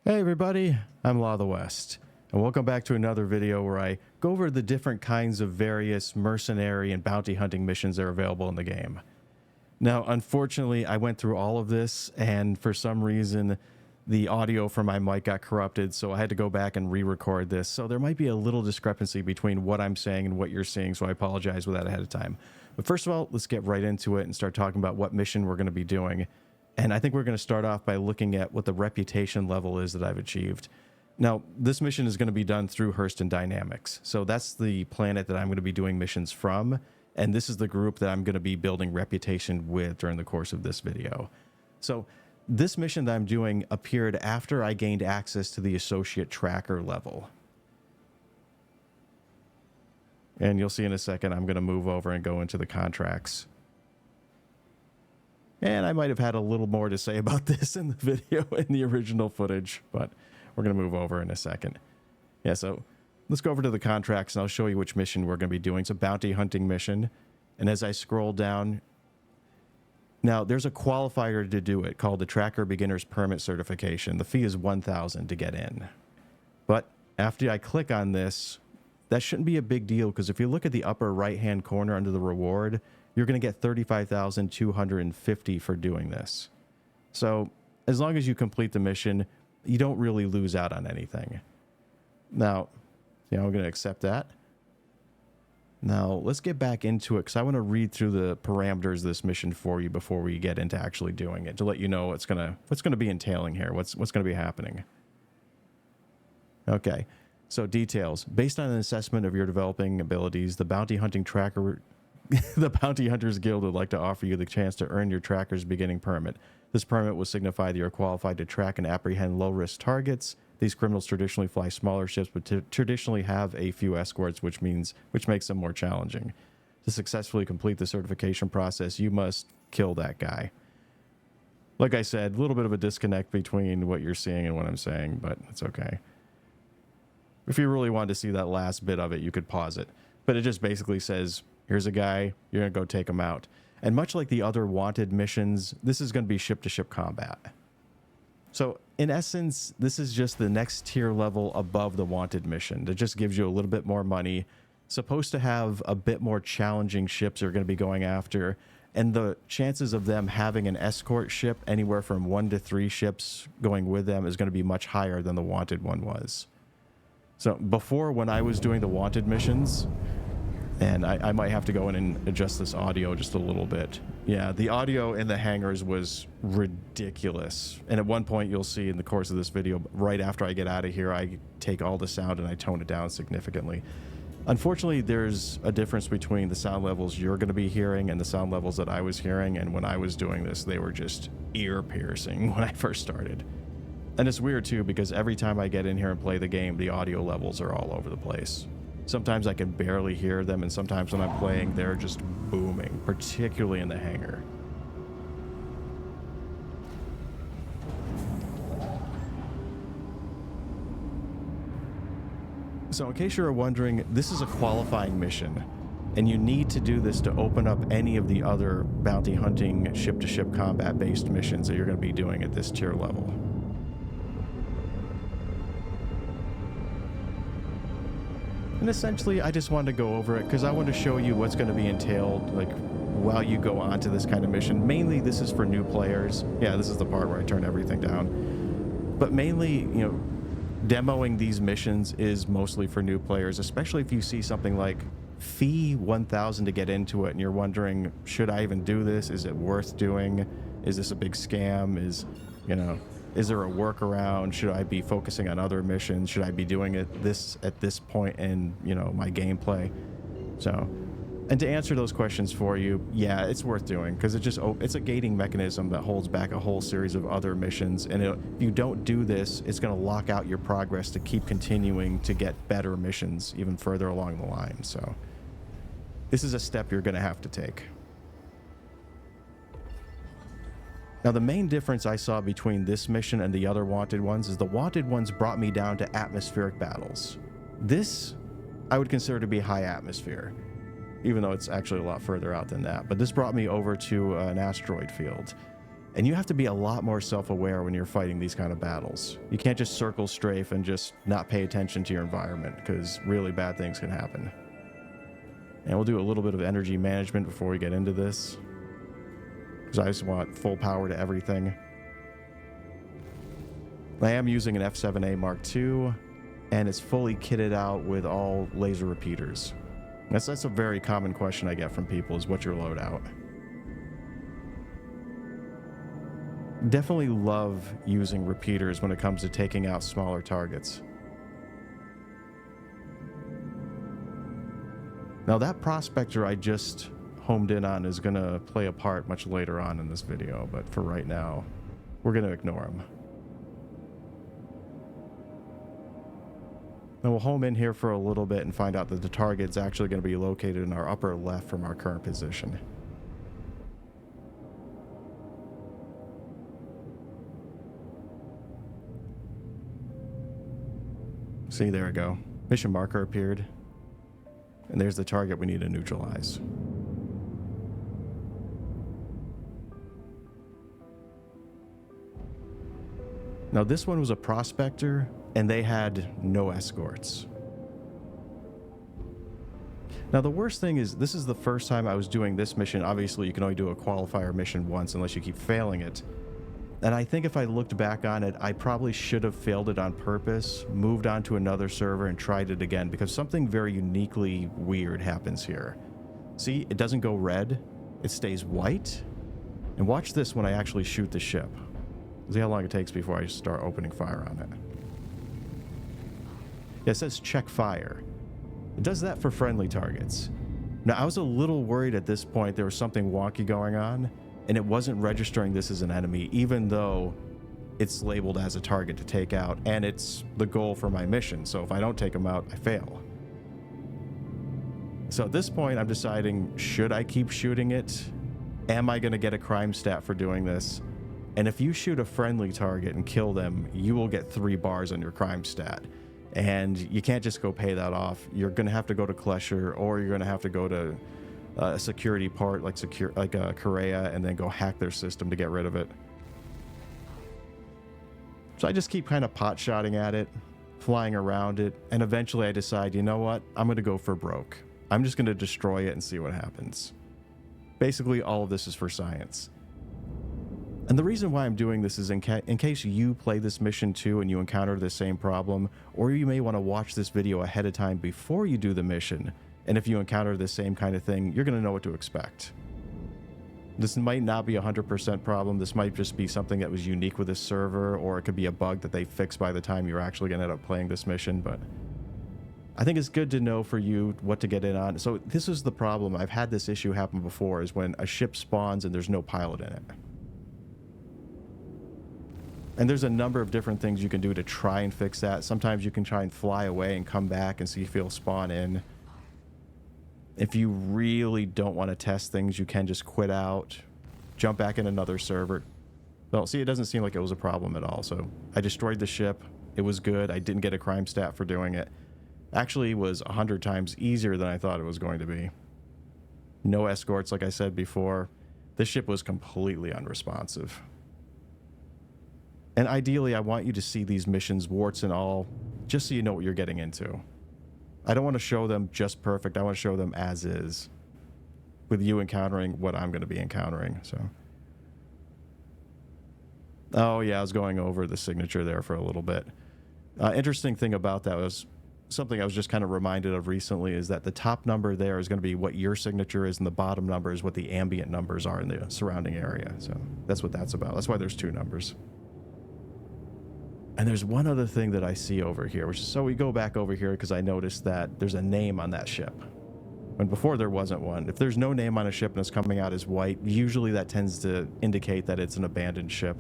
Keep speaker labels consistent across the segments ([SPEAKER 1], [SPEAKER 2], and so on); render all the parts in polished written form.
[SPEAKER 1] Hey everybody, I'm Law of the West, and welcome back to another video where I go over the different kinds of various mercenary and bounty hunting missions that are available in the game. Now, unfortunately, I went through all of this, and for some reason, the audio from my mic got corrupted, so I had to go back and re-record this, so there might be a little discrepancy between what I'm saying and what you're seeing, so I apologize for that ahead of time. But first of all, let's get right into it and start talking about what mission we're going to be doing. And I think we're going to start off by looking at what the reputation level is that I've achieved. Now, this mission is going to be done through Hurston Dynamics. So that's the planet that I'm going to be doing missions from. And this is the group that I'm going to be building reputation with during the course of this video. So this mission that I'm doing appeared after I gained access to the associate tracker level. And you'll see in a second, I'm going to move over and go into the contracts. And I might have had a little more to say about this in the video in the original footage, but we're going to move over in a second. Yeah, so let's go over to the contracts and I'll show you which mission we're going to be doing. It's a bounty hunting mission. And as I scroll down, now there's a qualifier to do it called the Tracker Beginner's Permit Certification. The fee is $1,000 to get in. But after I click on this, that shouldn't be a big deal because if you look at the upper right-hand corner under the reward, you're going to get $35,250 for doing this. So as long as you complete the mission, you don't really lose out on anything. Now, I'm going to accept that. Now, let's get back into it because I want to read through the parameters of this mission for you before we get into actually doing it to let you know what's going to be entailing here, what's going to be happening. Okay, so details. Based on an assessment of your developing abilities, the bounty hunting tracker the Bounty Hunters Guild would like to offer you the chance to earn your tracker's beginning permit. This permit will signify that you're qualified to track and apprehend low-risk targets. These criminals traditionally fly smaller ships, but traditionally have a few escorts, which makes them more challenging. To successfully complete the certification process, you must kill that guy. Like I said, a little bit of a disconnect between what you're seeing and what I'm saying, but it's okay. If you really wanted to see that last bit of it, you could pause it. But it just basically says, here's a guy, you're going to go take him out. And much like the other wanted missions, this is going to be ship-to-ship combat. So in essence, this is just the next tier level above the wanted mission. That just gives you a little bit more money. Supposed to have a bit more challenging ships you're going to be going after. And the chances of them having an escort ship, anywhere from 1 to 3 ships going with them, is going to be much higher than the wanted one was. So before, when I was doing the wanted missions, and I might have to go in and adjust this audio just a little bit. Yeah, the audio in the hangars was ridiculous. And at one point you'll see in the course of this video, right after I get out of here, I take all the sound and I tone it down significantly. Unfortunately, there's a difference between the sound levels you're going to be hearing and the sound levels that I was hearing. And when I was doing this, they were just ear-piercing when I first started. And it's weird too, because every time I get in here and play the game, the audio levels are all over the place. Sometimes I can barely hear them, and sometimes when I'm playing, they're just booming, particularly in the hangar. So in case you're wondering, this is a qualifying mission, and you need to do this to open up any of the other bounty hunting ship-to-ship combat-based missions that you're going to be doing at this tier level. And essentially, I just wanted to go over it because I want to show you what's going to be entailed, like, while you go on to this kind of mission. Mainly, this is for new players. Yeah, this is the part where I turn everything down. But mainly, demoing these missions is mostly for new players, especially if you see something like fee $1,000 to get into it and you're wondering, should I even do this? Is it worth doing? Is this a big scam? Is there a workaround? Should I be focusing on other missions? Should I be doing it at this point in, my gameplay? So, and to answer those questions for you, yeah, it's worth doing because it's a gating mechanism that holds back a whole series of other missions. And if you don't do this, it's going to lock out your progress to keep continuing to get better missions even further along the line. So this is a step you're going to have to take. Now, the main difference I saw between this mission and the other wanted ones is the wanted ones brought me down to atmospheric battles. This, I would consider to be high atmosphere, even though it's actually a lot further out than that. But this brought me over to an asteroid field. And you have to be a lot more self-aware when you're fighting these kind of battles. You can't just circle strafe and just not pay attention to your environment, because really bad things can happen. And we'll do a little bit of energy management before we get into this, because I just want full power to everything. I am using an F7A Mark II, and it's fully kitted out with all laser repeaters. That's a very common question I get from people, is what's your loadout? Definitely love using repeaters when it comes to taking out smaller targets. Now that prospector I just homed in on is going to play a part much later on in this video, but for right now, we're going to ignore him. Then we'll home in here for a little bit and find out that the target's actually going to be located in our upper left from our current position. See, there we go. Mission marker appeared. And there's the target we need to neutralize. Now this one was a prospector, and they had no escorts. Now the worst thing is, this is the first time I was doing this mission. Obviously you can only do a qualifier mission once unless you keep failing it. And I think if I looked back on it, I probably should have failed it on purpose, moved on to another server and tried it again, because something very uniquely weird happens here. See, it doesn't go red, it stays white. And watch this when I actually shoot the ship. See how long it takes before I start opening fire on it. Yeah, it says check fire. It does that for friendly targets. Now, I was a little worried at this point there was something wonky going on, and it wasn't registering this as an enemy, even though it's labeled as a target to take out, and it's the goal for my mission. So if I don't take them out, I fail. So at this point, I'm deciding, should I keep shooting it? Am I going to get a crime stat for doing this? And if you shoot a friendly target and kill them, you will get 3 bars on your crime stat. And you can't just go pay that off. You're going to have to go to Klesher, or you're going to have to go to a security part like Korea, and then go hack their system to get rid of it. So I just keep kind of pot-shotting at it, flying around it, and eventually I decide, you know what? I'm going to go for broke. I'm just going to destroy it and see what happens. Basically, all of this is for science. And the reason why I'm doing this is in case you play this mission too and you encounter the same problem, or you may want to watch this video ahead of time before you do the mission, and if you encounter the same kind of thing, you're going to know what to expect. This might not be a 100% problem. This might just be something that was unique with this server, or it could be a bug that they fix by the time you're actually going to end up playing this mission, but I think it's good to know for you what to get in on. So this is the problem. I've had this issue happen before, is when a ship spawns and there's no pilot in it. And there's a number of different things you can do to try and fix that. Sometimes you can try and fly away and come back and see if you'll spawn in. If you really don't want to test things, you can just quit out, jump back in another server. Well, see, it doesn't seem like it was a problem at all. So I destroyed the ship. It was good. I didn't get a crime stat for doing it. Actually, it was 100 times easier than I thought it was going to be. No escorts, like I said before. This ship was completely unresponsive. And ideally, I want you to see these missions, warts and all, just so you know what you're getting into. I don't want to show them just perfect. I want to show them as is, with you encountering what I'm going to be encountering. So, oh yeah, I was going over the signature there for a little bit. Interesting thing about that was something I was just kind of reminded of recently, is that the top number there is going to be what your signature is, and the bottom number is what the ambient numbers are in the surrounding area. So that's what that's about. That's why there's 2 numbers. And there's one other thing that I see over here, which is, so we go back over here because I noticed that there's a name on that ship, when before there wasn't one. If there's no name on a ship and it's coming out as white, usually that tends to indicate that it's an abandoned ship.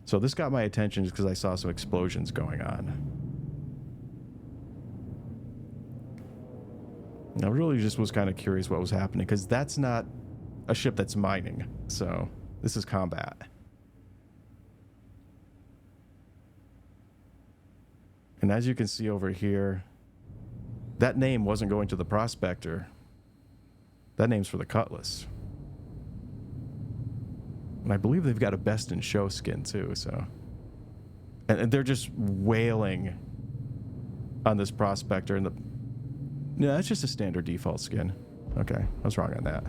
[SPEAKER 1] So this got my attention just because I saw some explosions going on. I really just was kind of curious what was happening, because that's not a ship that's mining. So this is combat. And as you can see over here, that name wasn't going to the prospector. That name's for the Cutlass. And I believe they've got a best in show skin too, so. And they're just wailing on this prospector. And no, that's just a standard default skin. Okay, I was wrong on that.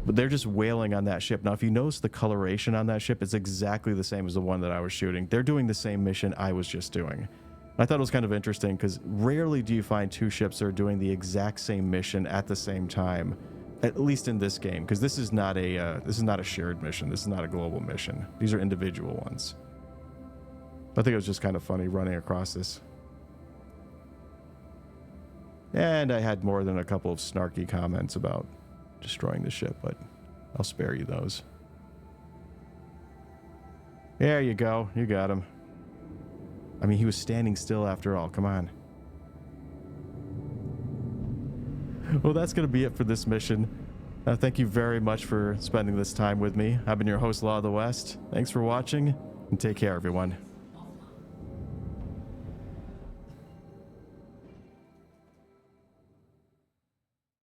[SPEAKER 1] But they're just wailing on that ship. Now, if you notice the coloration on that ship, it's exactly the same as the one that I was shooting. They're doing the same mission I was just doing. I thought it was kind of interesting because rarely do you find two ships that are doing the exact same mission at the same time, at least in this game, because this is not a shared mission. This is not a global mission. These are individual ones. I think it was just kind of funny running across this. And I had more than a couple of snarky comments about destroying the ship, but I'll spare you those. There you go. You got him. I mean, he was standing still after all. Come on. Well, that's going to be it for this mission. Thank you very much for spending this time with me. I've been your host, Law of the West. Thanks for watching, and take care, everyone.